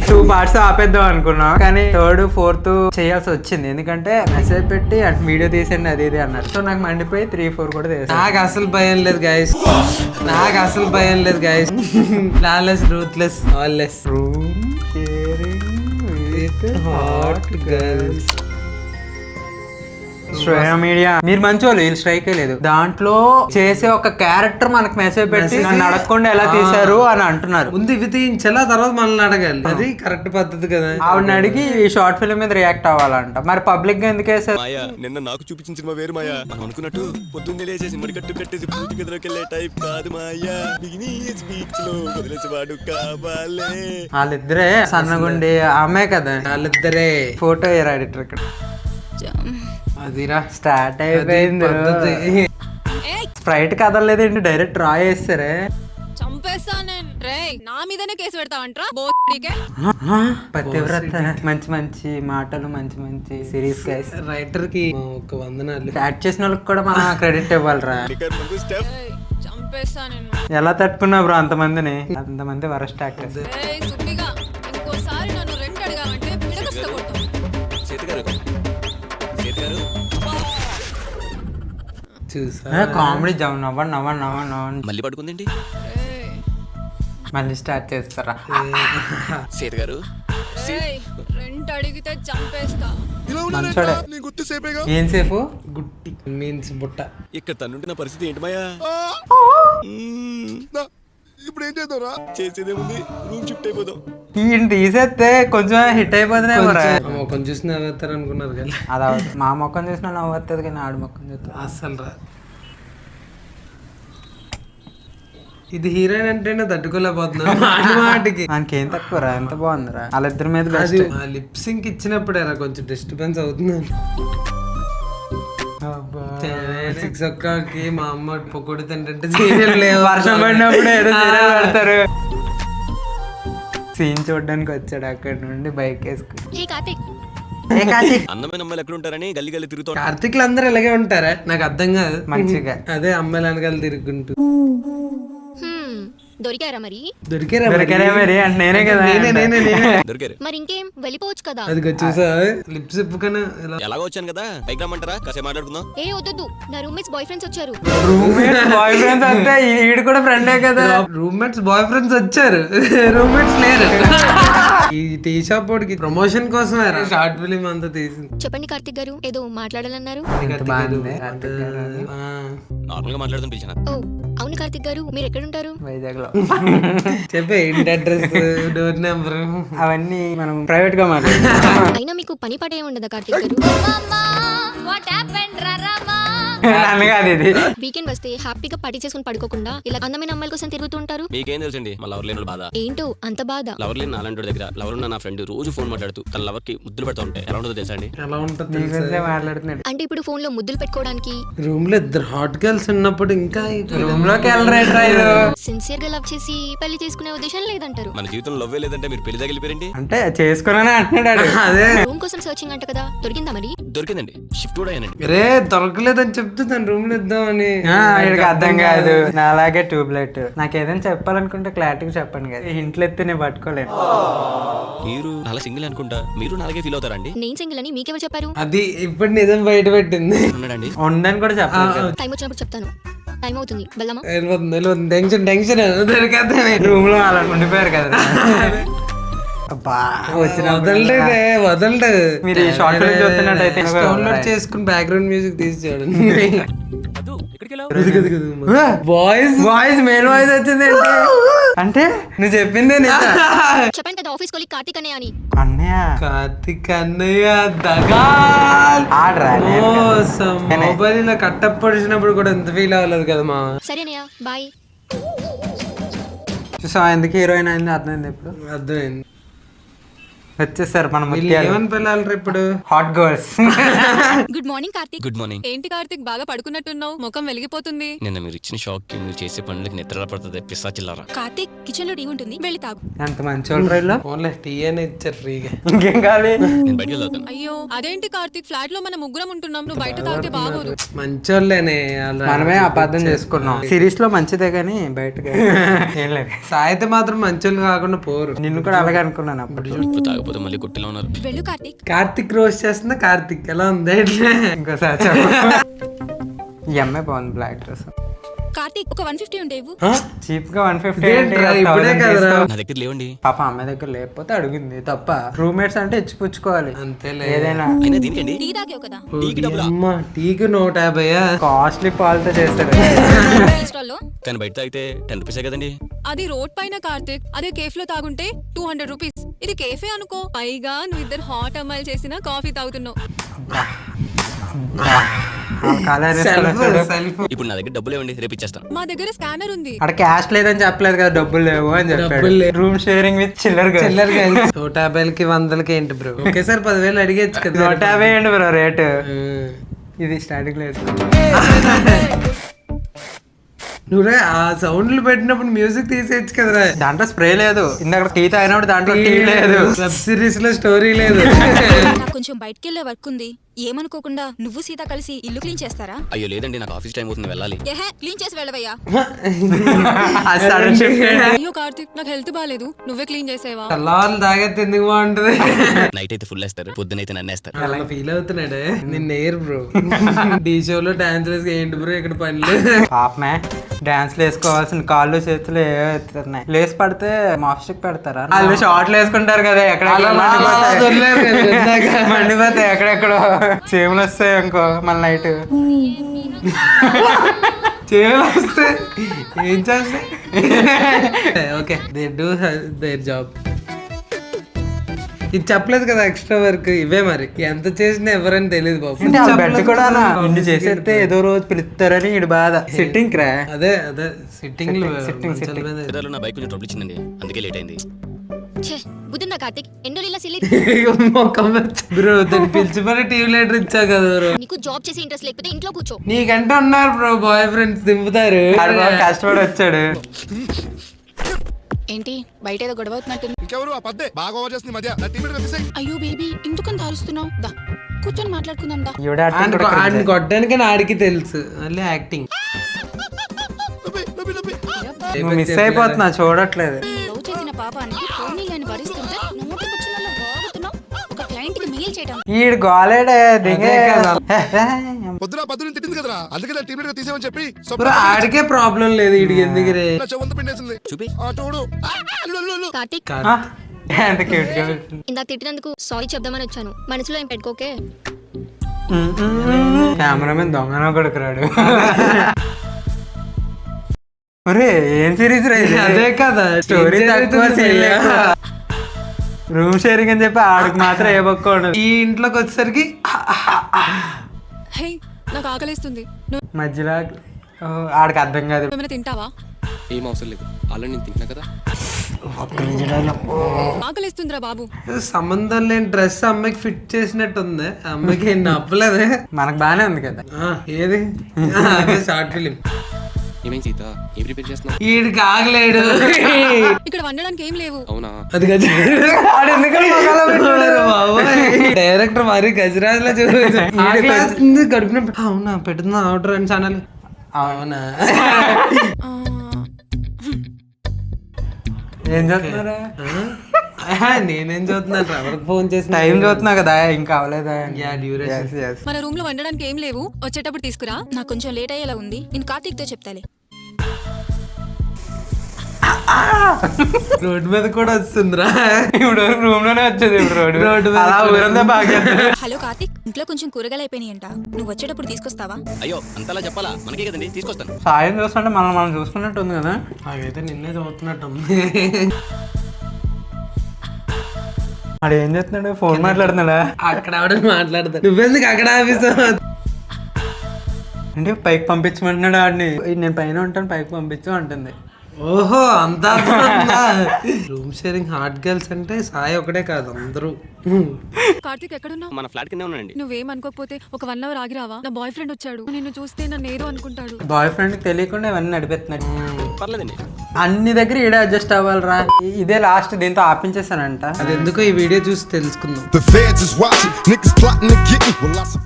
2 parts ఆపేద్దాం అనుకున్నాం, కానీ 3rd 4th చేయాల్సి వచ్చింది. ఎందుకంటే మెసేజ్ పెట్టి అంటే వీడియో తీసండి అది ఇది అన్నారు. సో నాకు మండిపోయి 3, 4 కూడా తీసాను. నాకు అసలు భయం లేదు గైస్, నాకు అసలు భయం లేదు గైస్. ఫ్లాలెస్, రూత్లెస్, ఆల్లెస్. Room sharing with hot girls. Shreya media మీరు మంచోళ్ళు, వీళ్ళు స్ట్రైక్ లేదు. దాంట్లో చేసే ఒక క్యారెక్టర్ మనకు మెసేజ్ పెట్టి నన్ను అడగకుండా ఎలా తీశారు అని అంటున్నారు. ముందు ఇవి తీయించాలా, తర్వాత మనల్ని అడగాలి. అది కరెక్ట్ పద్ధతి కదా. ఆవిడని అడిగి ఈ షార్ట్ ఫిల్మ్ మీద రియాక్ట్ అవ్వాలంట. మరి పబ్లిక్ గా ఎందుకు వేసారు? మాయా నిన్న నాకు చూపించిన సినిమా వేరు మాయా. మనం అనుకున్నట్టు పొద్దున్నే లేచేసి మడికట్టు కట్టేసి పూజ గదిలోకి వెళ్ళే టైప్ కాదు మాయా. బిగినీస్ బీచ్ లో వదిలేసేవాడు కావాలే. వాళ్ళిద్దరే సన్నగుండి ఆమె కదా, వాళ్ళిద్దరే. ఫోటో ఎడిటర్ ఇక్కడ అదిరా స్టార్ట్ అయిపోయింది. స్ప్రైట్ కదలలేదండి, డైరెక్ట్ డ్రా చేస్తారే. చంపేస్తా నేను. నా మీదనే కేసు పెడతావంట్రా. పతివ్రత. మంచి మంచి మాటలు, మంచి మంచి సిరీస్ గైస్. రైటర్ కి ఒక వందనాలు. యాక్ట్ చేసిన వాళ్ళకి కూడా మనం క్రెడిట్ ఇవ్వాలిరా. చంపేస్తా నేను. ఎలా తట్టుకున్నా బ్రో అంతమందిని? అంతమంది వరస్ట్ యాక్టర్స్. సుబ్బిగా ఇంకోసారి నన్ను రెంట్ అడిగావంటే పిడకస్త కొడతాను. చూసా కామెడీ జమ్ నవ్వండి నవ్వండి నవ్వండి నవ్వండి. మళ్ళీ పడుకుందండి. మళ్ళీ స్టార్ట్ చేస్తారా? సీత గారు రెంట్ అడిగితే చంపేస్తా. మంచోడే. ఏం సేపు గుట్టి మీన్స్ బుట్ట. ఇక్కడ తన్నుంటే నా పరిస్థితి ఏంటి మాయా? ఇప్పుడు ఏం చేద్దాంరా? చేసేదేముంది, రూమ్ షిఫ్ట్ అయిపోదాం. తీసేస్తే కొంచెం హిట్ అయిపోతున్నాయి. మొక్కం చూసి నవ్వుతారు అనుకున్నారు కదా. అలా మా మొక్కం చూసినా నవ్వుతుంది, కానీ ఆడి మొక్కం చూస్తా అస్సలు రా. ఇది హీరోయిన్ అంటేనే తట్టుకోలేకపోతున్నా మాటికి. మనకేం తక్కువరా, ఎంత బాగుందిరా. వాళ్ళిద్దరి మీద బెస్ట్. లిప్ సింక్ ఇచ్చినప్పుడే కొంచెం డిస్టర్బెన్స్ అవుతుంది. 6 o'clock మా అమ్మ పొగొడి తింటే వర్షం పడినప్పుడు ఏదో సీరియల్ పెడతారు. సీన్ చూడడానికి వచ్చాడు అక్కడ నుండి బైక్ వేసుకుని. అందమైన అమ్మాయిలు ఎక్కడ ఉంటారని గల్లి గల్లి తిరుగుతాం. కార్తీక్లు అందరూ ఇలాగే ఉంటారా? నాకు అర్థం కాదు. మంచిగా అదే అమ్మాయిలు వెనకాల తిరుగుకుంటూ దొరికారా మరి? దొరికారా మరి అంటే నేనే కదా. దొరికారు. మరి ఇంకేం వెళ్ళిపోవచ్చు కదా. అది చూసా లిప్స్ ఇప్పుకనే ఎలాగో వచ్చాను కదా, పైకి రమ్మంటారా? కాసేపు మాట్లాడుకుందాం. ఏ వద్దు, నా రూమ్మేట్స్ బాయ్ ఫ్రెండ్స్ వచ్చారు. రూమ్మేట్స్ బాయ్ ఫ్రెండ్స్ అంటే ఈడు కూడా ఫ్రెండే కదా. రూమ్మేట్స్ బాయ్ ఫ్రెండ్స్ వచ్చారు, రూమ్మేట్స్ లేరు. ఈ టీ షాప్ వాడికి ప్రమోషన్ కోసం షార్ట్ ఫిలిం అంతా తీసింది. చెప్పండి కార్తిక్ గారు, ఏదో మాట్లాడాలన్నారు. నార్మల్ గా మాట్లాడుతూ పిలిచిన. ఓ అవును కార్తిక్ గారు, మీరు ఎక్కడుంటారు? వైజాగ్ లో. చెప్పే ఇంటి అడ్రస్, డోర్ నెంబర్ అవన్నీ మనం ప్రైవేట్ గా మాట్లాడుతాం. అయినా మీకు పని పాట ఏమి ఉండదా కార్తిక్ గారు? కాదు ఇది. వీకెండ్ వస్తే హ్యాపీగా పార్టీ చేసుకుని పడుకోకుండా ఇలా అందమైన అమ్మాయిల కోసం తిరుగుతూ ఉంటారు. మీకేం తెలుసండి మా లవర్ లేని బాధ. ఏంటో అంత బాధ. లవర్ లేని నాలంటి దగ్గర లవర్ ఉన్న నా ఫ్రెండ్ రోజు ఫోన్ మాట్లాడుతూ తన లవర్ కి ముద్దులు పెడతా ఉంటే ఎలా ఉంటుందో తెలుసా అండి? ఎలా ఉంటుంది మాట్లాడుతున్నాడు అంటే ఇప్పుడు ఫోన్ లో ముద్దులు పెట్టుకోవడానికి రూమ్ లో ఇద్దరు హాట్ గర్ల్స్ ఉన్నప్పుడు ఇంకా రూమ్ లోకి వెళ్ళరేట్రా. సిన్సియర్ గా లవ్ చేసి పెళ్లి చేసుకునే ఉద్దేశం లేదంటారు. మన జీవితంలో లవ్వే లేదంటే మీరు పెళ్లి తగిలిపోయారండి. అంటే చేసుకున్నానే అంటున్నాడు. అదే రూమ్ కోసం సర్చింగ్ అంట కదా, దొరికిందా మరి? దొరికిందండి, షిఫ్ట్ కూడా అయ్యానండి. రే దొరకలేదని చెప్తే తన రూమ్ లో ఇద్దామని. వీడికి అర్థం కాదు. నా అలాగే ట్యూబ్లైట్. నాకు ఏదైనా చెప్పాలనుకుంటే క్లారిటీగా చెప్పండి కదా. ఇంట్లో ఎత్తే నేను పట్టుకోలేను. మీరు అలా సింగిల్ అనుకుంటా, మీరు నాలుగే ఫీల్ అవుతారండి. నేను సింగిల్ అని మీకెవరు చెప్పారు? అది ఇప్పుడు నిజం బయట పెట్టింది. ఉన్నాడండి. ఉందని కూడా చెప్పాలి. టైం వచ్చినప్పుడు చెప్తాను. టైం అవుతుంది, వెళ్దామా? Tension tension దొరికేద్దాం. రూమ్ లో అలా ఉండిపోయారు కదా. వదలడే వదలడు. మీరు ఈ షార్ట్ ఫిల్మ్ చూస్తున్నట్టయితే డౌన్లోడ్ చేసుకుని బ్యాక్గ్రౌండ్ మ్యూజిక్ తీసి చూడండి. వాయిస్ వాయిస్ మేల్ వాయిస్ వచ్చింది అంటే నువ్వు చెప్పిందే చెప్పాను కదా ఆఫీస్ కొలిక్ కార్తిక్ అన్నయ్య అని. అన్నయ్య కార్తిక్ అన్నయ్య దగా మొబైల్ ఇలా కట్టప్ పడిచినప్పుడు కూడా ఎంత ఫీల్ అవ్వలేదు కదా మా. సరే అన్నయ్య బాయ్. చూసా ఎందుకు హీరోయిన్ అయింది అర్థమైంది ఇప్పుడు. అర్థమైంది. వచ్చేసారు మన వీళ్ళు ముత్యాలు ఏమని పిల్లలు ఇప్పుడు hot girls. Good morning Karthik. Good morning. ఏంటి కార్తీక్ బాగా పడుకున్నట్టున్నావు, ముఖం వెలిగిపోతుంది. నిన్న మీరు ఇచ్చిన షాక్ కి మీరు చేసే పనులకి నిద్రలా పడుతుంది పిశాచిల్లారా. కార్తీక్ కిచెన్ లో టీ ఉంటుంది, వెళ్ళి తాగు. ఎంత మంచి వాళ్ళు రైల్లో. ఫోన్లే టీ అని ఇచ్చారు ఫ్రీగా. ఇంకేం కావాలి. నేను బయటకు వెళ్తాను. అయ్యో అదేంటి కార్తీక్, ఫ్లాట్ లో మనం ముగ్గురం ఉంటున్నాం, నువ్వు బయట తాగితే బాగోదు. మంచోళ్ళేనే మనమే అబద్ధం చేసుకున్నాం. సిరీస్ లో మంచిదే కానీ బయటకి ఏం లేదు. సాయితే మాత్రం మంచోళ్ళు కాకుండా పోరు. నిన్ను కూడా అలాగే అనుకున్నాను అప్పుడు. ఇప్పుడు తాగపోతే మళ్ళీ గుట్టిలో ఉన్నారు. వెళ్ళు కార్తీక్. కార్తిక్ రోస్ట్ చేస్తున్నా. కార్తిక్ ఎలా ఉంది? ఇంకోసారి చెప్పు. ఈ అమ్మాయి బాగుంది బ్లాక్ డ్రెస్. కార్తీక్ ఒక 150 ఉంటే ఇవ్వు. చీప్ గా 150 ఇదేంట్రా, ఇప్పుడే కదరా. నా దగ్గర లేవండి. పాప అమ్మాయి దగ్గర లేకపోతే అడిగింది తప్ప. రూమ్మేట్స్ అంటే ఇచ్చిపుచ్చుకోవాలి అంతేలే. ఏదైనా. అయినా దీనికండి టీ తాగావు కదా టీకి డబ్బులా? అమ్మా టీకి 150. కాస్ట్లీ పాలతో చేస్తారు. టీ స్టాల్ లో. కానీ బయట తాగితే 10 రూపీసే కదండి. అది రోడ్ పైన కార్తీక్, అదే కేఫ్ లో తాగుంటే 200 రూపీస్. ఇది కేఫే అనుకో. పైగా నువ్వు ఇద్దరు హాట్ అమ్మాయిలు చేసిన కాఫీ తాగుతున్నావు. సెల్ఫ్ ఇప్పుడు నా దగ్గర డబ్బులు లేవండి, రేపు ఇచ్చేస్తాను. మా దగ్గర స్కానర్ ఉంది. అక్కడ క్యాష్ లేదని చెప్పలేదు కదా, డబ్బులు లేవు అని చెప్పాడు. డబ్బులు లేవు. రూమ్ షేరింగ్ విత్ చిల్లర్ చిల్లరగా 150కి 100కి ఏంటి బ్రో? ఒకేసారి 10,000 అడిగేచ్చు కదా. 150 అండి బ్రో రేటు. ఉమ్. ఇది స్టార్టింగ్ లేదు. నువ్వు ఆ సౌండ్లు పెట్టినప్పుడు మ్యూజిక్ తీసేయచ్చు కదరా. దాంట్లో స్ప్రే లేదు. ఇందాక టీ తాగినప్పుడు దాంట్లో టీ లేదు. వెబ్ సిరీస్ లో స్టోరీ లేదు. నాకు కొంచెం బయటికి వెళ్ళే వర్క్ ఉంది, ఏమనుకోకుండా నువ్వు సీత కలిసి ఇల్లు క్లీన్ చేస్తారా? అయ్యో లేదండి, నాకు ఆఫీస్ టైం అవుతుంది, వెళ్ళాలి. ఏహే, క్లీన్ చేసి వెళ్ళవయ్యా. ఆ sudden shift. అయ్యో కార్తీక్, నాకు హెల్త్ బాగాలేదు, నువ్వే క్లీన్ చేసేవా? తెల్లవాళ్ళు తాగేది ఎందుకు బాగుంటది? నైట్ అయితే ఫుల్ వేస్తారు, పొద్దునైతే నన్నేస్తారు. అలా ఫీల్ అవుతున్నాడే. నిన్న ఎయిర్ బ్రో. డీ షోలో డాన్స్ వేసి ఏంటి బ్రో ఇక్కడ పనులు? పాపమే డాన్స్లు వేసుకోవాల్సిన కాళ్ళు చేతులు ఏవో ఎత్తుతున్నాయి. లేస్ పడితే మాస్టిక్ పెడతారా? వాళ్ళు షార్ట్లు వేసుకుంటారు కదా, ఎక్కడెక్కడ మండిపోతాయి, ఎక్కడెక్కడో చేములు వస్తాయి ఇంకో మన నైట్. చేయాలి వస్తే ఏం చేస్తే okay they do their job. ఇది చెప్పలేదు కదా ఎక్స్ట్రా వర్క్. ఇవే మరి ఎంత చేసినా ఎవరని తెలియదు బాబు. బెడ్ కూడా ఇండి చేసేస్తే ఏదో రోజు పిలుస్తారని ఇటు బాధ. సిట్టింగ్ రా. అదే అదే సిట్టింగ్ ఇద్దరు నా బైక్ కొంచెం ట్రబుల్ ఇచ్చిందండి, అందుకే లేట్ అయింది. బుద్ధిందా కార్తీక్, ఎన్నో ఇలా సిల్లీ. బ్రో దాన్ని పిలిచి మరి టీవీ లెటర్ ఇచ్చా కదా బ్రో. నీకు జాబ్ చేసే ఇంట్రెస్ట్ లేకపోతే ఇంట్లో కూర్చో. నీకంటే ఉన్నారు బ్రో బాయ్ ఫ్రెండ్స్ దింపుతారు. కష్టపడి వచ్చాడు. ఏంటి బయట ఏదో గొడవ అవుతున్నట్టు? ఇంకెవరు ఆ పద్దే బాగా ఓవర్ చేస్తుంది మధ్య నా టీం లీడర్ తీసేయ్. అయ్యో బేబీ, ఎందుకంత అరుస్తున్నావు? దా కూర్చొని మాట్లాడుకుందాం దా. ఈవిడ acting కూడా ఆయన కొట్టడానికి ఆడికి తెలుసు, మళ్ళీ యాక్టింగ్. నువ్వు మిస్ అయిపోతున్నా, చూడట్లేదు. లవ్ చేసిన పాపానికి పోనీలని భరిస్తుంటే నోటికొచ్చినలా బాగుతున్నావు. ఒక క్లయింట్ కి మెయిల్ చేయడం. ఈడు గోలేడే దిగే. పొద్దున పద్దుని తిట్టింది కదరా, అందుకే నా టీం లీడర్ తీసేయమని చెప్పి బ్రో ఆడికే ప్రాబ్లం లేదు, వీడికి ఎందుకు రే? నా చెవంత పిండేసింది. చూపి. ఆ చూడు. కార్తీక్, ఎంత క్యూట్ గా పెట్టింది. ఇందాక తిట్టినందుకు సారీ చెప్దామని వచ్చాను, మనసులో ఏం పెట్టుకోకే. కెమెరామెన్ దొంగన కొడుకురాడు. ఒరే ఏం సిరీస్ రా ఇది? అదే కదా స్టోరీ తక్కువ, scene ఎక్కువ. రూమ్ షేరింగ్ అని చెప్పి ఆడికి మాత్రం ఏ పక్క ఉండదు. ఈ ఇంట్లోకి వచ్చేసరికి హే, నాకు ఆకలిస్తుంది, నువ్వు మధ్యలో ఆడికి అర్థం కాదు. ఏమైనా తింటావా? ఏం అవసరం లేదు, ఆల్రెడీ నేను తింటున్నా కదా. ఆకలిస్తుందిరా బాబు. సంబంధం లేని డ్రెస్ అమ్మాయికి ఫిట్ చేసినట్టు ఉంది. అమ్మాయికి ఏం నప్పలేదే. మనకు బానే ఉంది కదా. ఏది షార్ట్ ఫిలిం. ఏమేం సీత, ఏం ప్రిపేర్ చేస్తున్నావు? వీడికి ఆగలేడు. ఇక్కడ వండడానికి ఏం లేవు. అవునా? అది డైరెక్టర్ మరి గజరాజ్లా చూస్తుంది గడిపినప్పుడు. అవునా పెడుతున్నా ఆర్డర్ అని ఛానల్. అవునా ఏం చూస్తున్నారా? నేనేం చూస్తున్నాను, ఎవరికి ఫోన్ చేసి టైం చూస్తున్నా కదా, ఇంకా అవలేదా? డ్యూరేషన్. మన రూమ్ లో వండడానికి ఏం లేవు, వచ్చేటప్పుడు తీసుకురా. నాకు కొంచెం లేట్ అయ్యేలా ఉంది, నేను కార్తీక్ తో చెప్తాలే. రోడ్డు మీద కూడా వస్తుందిరా. ఇప్పుడు రూమ్ లోనే వచ్చేది. ఇప్పుడు రోడ్డు మీద అలా ఊరంతా బాగా. హలో కార్తీక్, ఇంట్లో కొంచెం కూరగాయలు అయిపోయినాయంట, నువ్వు వచ్చేటప్పుడు తీసుకొస్తావా? అయ్యో అంతలా చెప్పాలా, మనకే కదండి, తీసుకొస్తాను. సాయం చూస్తుంటే మనం చూసుకున్నట్టు ఉంది కదా. నాకైతే నిన్నే చదువుతున్నట్టు ఉంది. వాడు ఏం చేస్తున్నాడు? ఫోన్ మాట్లాడుతున్నాడా? అక్కడ ఆవిడ మాట్లాడతాడు. నువ్వెందుకు అక్కడ ఆఫీసు? అంటే పైకి పంపించమంటున్నాడు ఆడిని. నేను పైన ఉంటాను, పైకి పంపించు అంటుంది. ఓహో అంత రూమ్ షేరింగ్ హాట్ గర్ల్స్ అంటే సాయి ఒకటే కాదు అందరూ. కార్తీక్ ఎక్కడున్నావు? మన ఫ్లాట్ కింద ఉన్నానండి. నువ్వేం అనుకోకపోతే ఒక 1 అవర్ ఆగిరావా? నా బాయ్ ఫ్రెండ్ వచ్చాడు, నిన్ను చూస్తే నన్ను ఏదో అనుకుంటాడు. బాయ్ ఫ్రెండ్ తెలియకుండా ఇవన్నీ నడిపెత్తున్నాడు. పర్లేదండి. అన్ని దగ్గర ఈడే అడ్జస్ట్ అవ్వాలిరా. ఇదే లాస్ట్, దీంతో ఆపించేసానంట. అది ఎందుకో ఈ వీడియో చూసి తెలుసుకుందాం. The feds is watching, niggas plotting to get me. Well, I survive.